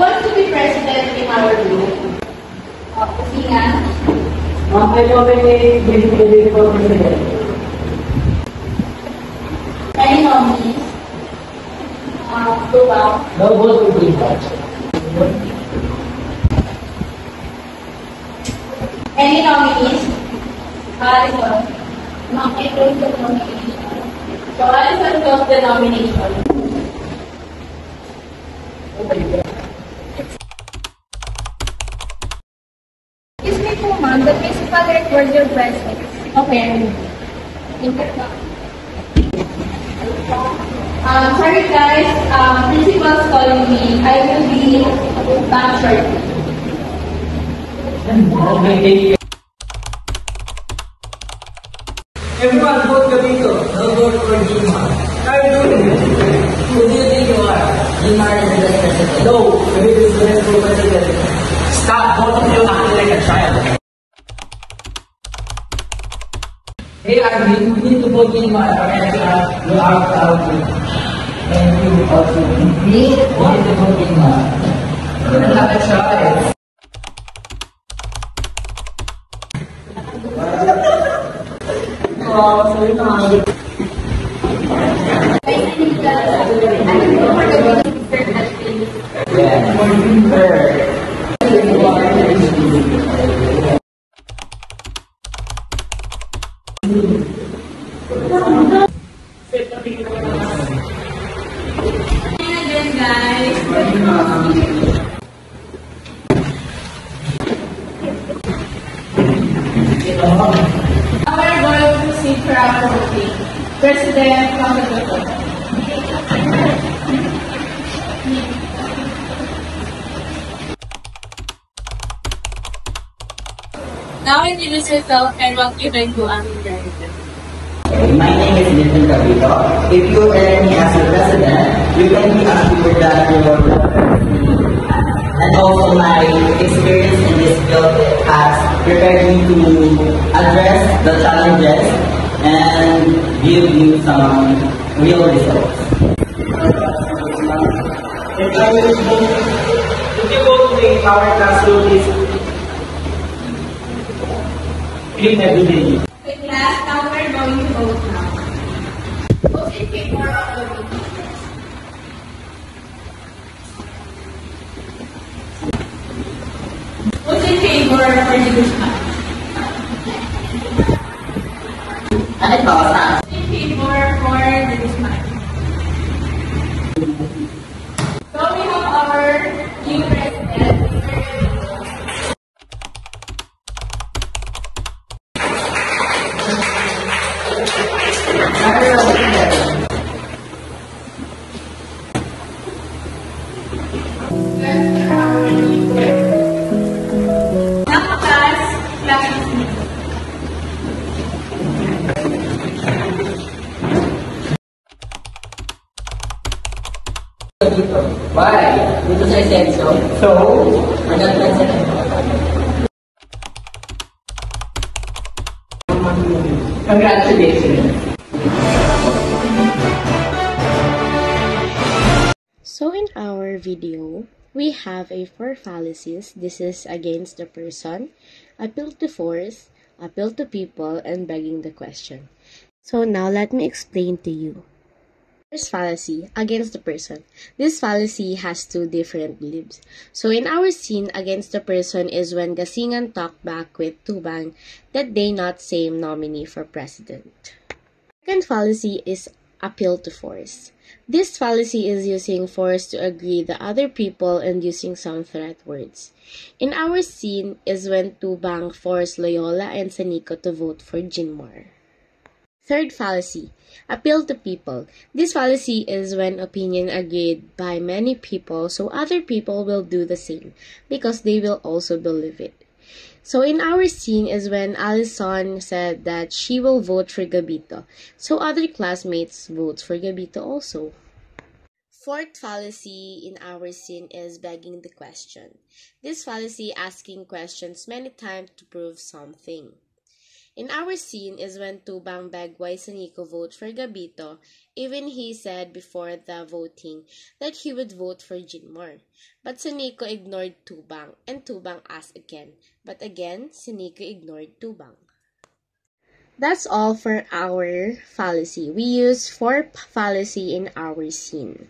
wants to be president in our group? Kusina? I nominate Vice for President. Any nominees? Lubao? No vote will be cast. Any nominees? Alison? I close the nomination. So Alison close the nomination. Excuse me po, ma'am. The principal records your presence. Okay. Sorry guys, principal's calling me. I will be back shortly. Everyone vote Gabito. No vote for Jimar. How are you doing this? Who do you think you are? Jimar is the best president. No, Gabito is the best president. Stop, both of you acting like a child. Hey, Arvin, you need to vote Jimar or else you are out. And you also need to vote Jimar. You don't have a choice. Again, guys. Now we're going to see crowd voting. President Pangaloto. Now introduce yourself and what you bring to America. My name is Nitin Capito. If you elect me as your president, you can be assured that you will and also my experience in this field has prepared me to address the challenges and give you some real results. If you go to our classroom, is clean every day. Okay, class, now we're going to vote now. Vote in favor of the voting. Vote in favor for the Guzman. Ano ito? Saan? Vote in favor for the Guzman. So we have our new president, Why? Because I said so. So, I'm not president. congratulations. So in our video, we have a 4 fallacies. This is against the person, appeal to force, appeal to people, and begging the question. So now let me explain to you. First fallacy, against the person. This fallacy has 2 different beliefs. So in our scene, against the person is when Gasingan talked back with Tubang that they not same nominee for president. Second fallacy is appeal to force. This fallacy is using force to agree the other people and using some threat words. In our scene is when Tubang forced Loyola and Sanico to vote for Jinmar. Third fallacy, appeal to people. This fallacy is when opinion agreed by many people, so other people will do the same because they will also believe it. So in our scene is when Alison said that she will vote for Gabito, so other classmates vote for Gabito also. Fourth fallacy in our scene is begging the question. This fallacy asking questions many times to prove something. In our scene is when Tubang begged why Sunico vote for Gabito, even he said before the voting that he would vote for Jinmore. But Sunico ignored Tubang, and Tubang asked again. But again, Sunico ignored Tubang. That's all for our fallacy. We use 4 fallacy in our scene.